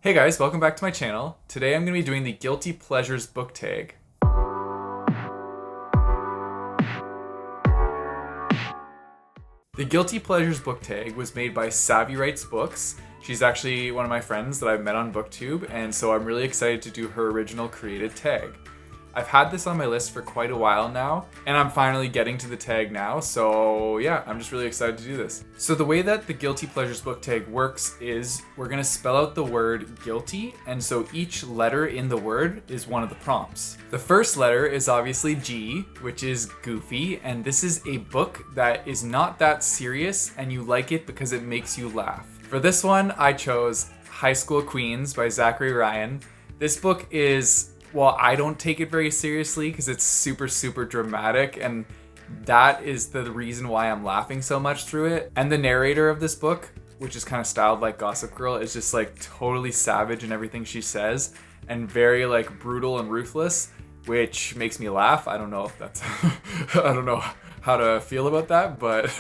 Hey guys, welcome back to my channel. Today I'm going to be doing the Guilty Pleasures book tag. The Guilty Pleasures book tag was made by Savy Books. She's actually one of my friends that I've met on BookTube, and so I'm really excited to do her original created tag. I've had this on my list for quite a while now, and I'm finally getting to the tag now, so yeah, I'm just really excited to do this. So the way that the Guilty Pleasures book tag works is we're gonna spell out the word guilty, and so each letter in the word is one of the prompts. The first letter is obviously G, which is goofy, and this is a book that is not that serious, and you like it because it makes you laugh. For this one, I chose High School Queens by Zachary Ryan. This book is, well, I don't take it very seriously because it's super dramatic, and that is the reason why I'm laughing so much through it. And the narrator of this book, which is kind of styled like Gossip Girl, is just like totally savage in everything she says and very like brutal and ruthless, which makes me laugh. I don't know if that's I don't know how to feel about that, but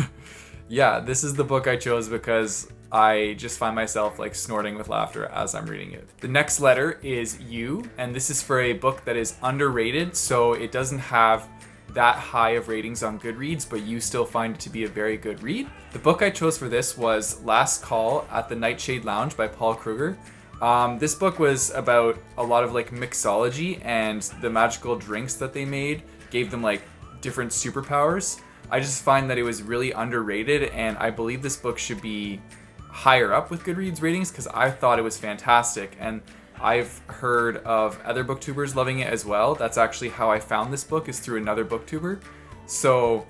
yeah, this is the book I chose because I just find myself like snorting with laughter as I'm reading it. The next letter is U, and this is for a book that is underrated, so it doesn't have that high of ratings on Goodreads, but you still find it to be a very good read. The book I chose for this was Last Call at the Nightshade Lounge by Paul Kruger. This book was about a lot of like mixology, and the magical drinks that they made gave them like different superpowers. I just find that it was really underrated, and I believe this book should be higher up with Goodreads ratings because I thought it was fantastic, and I've heard of other booktubers loving it as well. That's actually how I found this book, is through another booktuber. So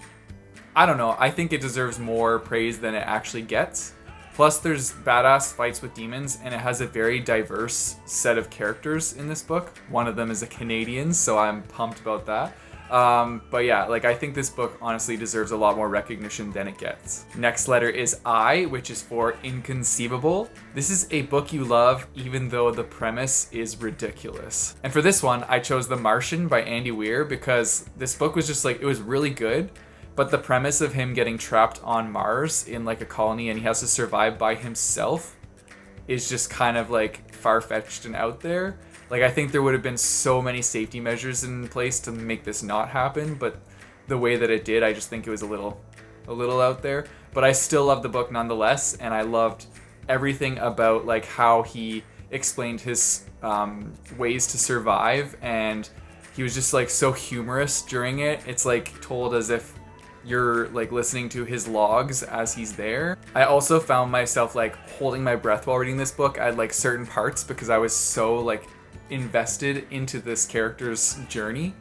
I don't know, I think it deserves more praise than it actually gets. Plus there's badass fights with demons, and it has a very diverse set of characters in this book. One of them is a Canadian, so I'm pumped about that. But yeah, like I think this book honestly deserves a lot more recognition than it gets. Next letter is I, which is for Inconceivable. This is a book you love even though the premise is ridiculous. And for this one, I chose The Martian by Andy Weir because this book was just like, it was really good, but the premise of him getting trapped on Mars in like a colony and he has to survive by himself is just kind of like far-fetched and out there. Like, I think there would have been so many safety measures in place to make this not happen, but the way that it did, I just think it was a little out there. But I still love the book nonetheless, and I loved everything about like how he explained his ways to survive, and he was just like so humorous during it. It's like told as if you're like listening to his logs as he's there. I also found myself like holding my breath while reading this book at like certain parts because I was so like invested into this character's journey.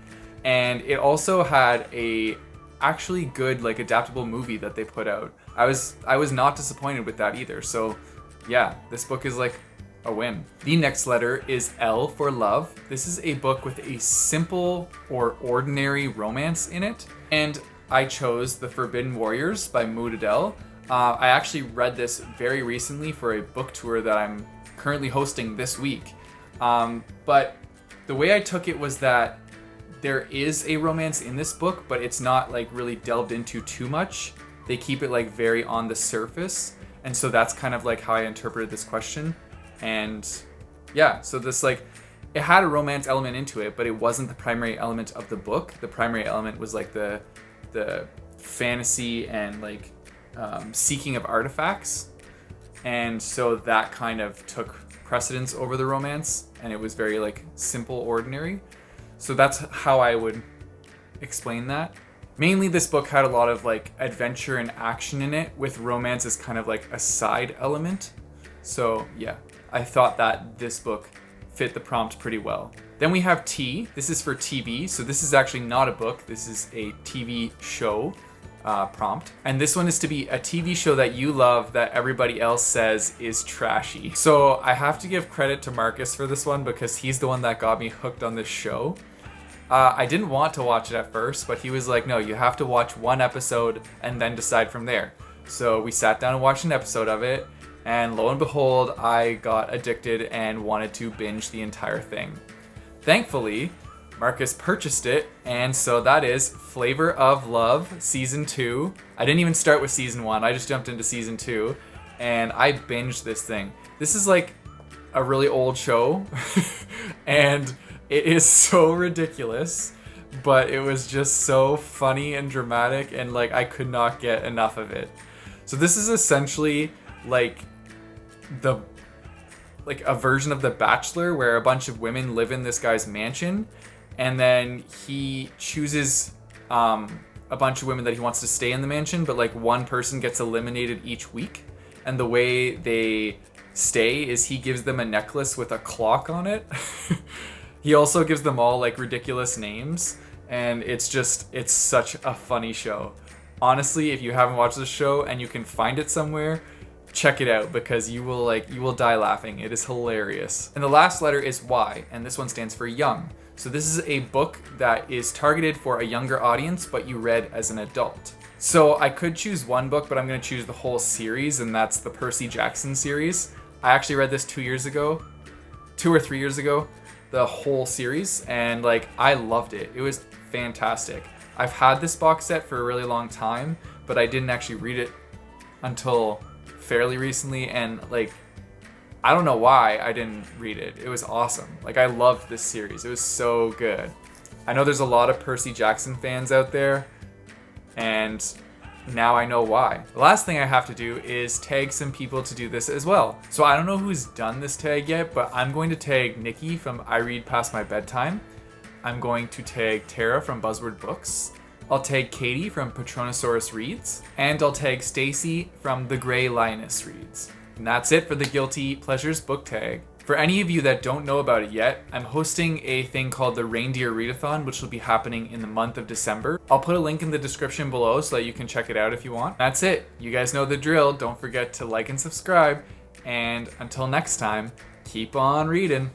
And it also had a actually good like adaptable movie that they put out. I was not disappointed with that either. So yeah, this book is like a win. The next letter is L for Love. This is a book with a simple or ordinary romance in it, and I chose The Forbidden Warriors by Moud Adel. I actually read this very recently for a book tour that I'm currently hosting this week. But the way I took it was that there is a romance in this book, but it's not like really delved into too much. They keep it like very on the surface. And so that's kind of like how I interpreted this question. And yeah, so this like, it had a romance element into it, but it wasn't the primary element of the book. The primary element was like the fantasy and like seeking of artifacts. And so that kind of took precedence over the romance, and it was very like simple, ordinary. So that's how I would explain that. Mainly this book had a lot of like adventure and action in it, with romance as kind of like a side element. So yeah, I thought that this book fit the prompt pretty well. Then we have T. This is for TV, so this is actually not a book, this is a TV show prompt. And this one is to be a TV show that you love that everybody else says is trashy. So I have to give credit to Marcus for this one because he's the one that got me hooked on this show. I didn't want to watch it at first, but he was like, no, you have to watch one episode and then decide from there. So we sat down and watched an episode of it, and lo and behold, I got addicted and wanted to binge the entire thing. Thankfully, Marcus purchased it, and so that is Flavor of Love Season 2. I didn't even start with Season 1, I just jumped into Season 2, and I binged this thing. This is like a really old show, and it is so ridiculous, but it was just so funny and dramatic, and like I could not get enough of it. So this is essentially like a version of The Bachelor, where a bunch of women live in this guy's mansion, and then he chooses a bunch of women that he wants to stay in the mansion, but like one person gets eliminated each week, and the way they stay is he gives them a necklace with a clock on it. He also gives them all like ridiculous names, and it's such a funny show. Honestly, if you haven't watched this show and you can find it somewhere, check it out, because you will die laughing. It is hilarious. And the last letter is Y, and this one stands for young. So this is a book that is targeted for a younger audience, but you read as an adult. So I could choose one book, but I'm going to choose the whole series, and that's the Percy Jackson series. I actually read this 2 or 3 years ago, the whole series, and like I loved it. It was fantastic. I've had this box set for a really long time, but I didn't actually read it until fairly recently, and like I don't know why I didn't read it. It was awesome. Like I loved this series. It was so good. I know there's a lot of Percy Jackson fans out there, and now I know why. The last thing I have to do is tag some people to do this as well. So I don't know who's done this tag yet, but I'm going to tag Nikki from I Read Past My Bedtime. I'm going to tag Tara from Buzzword Books. I'll tag Katie from Patronosaurus Reads. And I'll tag Stacy from The Grey Lioness Reads. And that's it for the Guilty Pleasures book tag. For any of you that don't know about it yet, I'm hosting a thing called the Reindeer Readathon, which will be happening in the month of December. I'll put a link in the description below so that you can check it out if you want. That's it. You guys know the drill. Don't forget to like and subscribe. And until next time, keep on reading.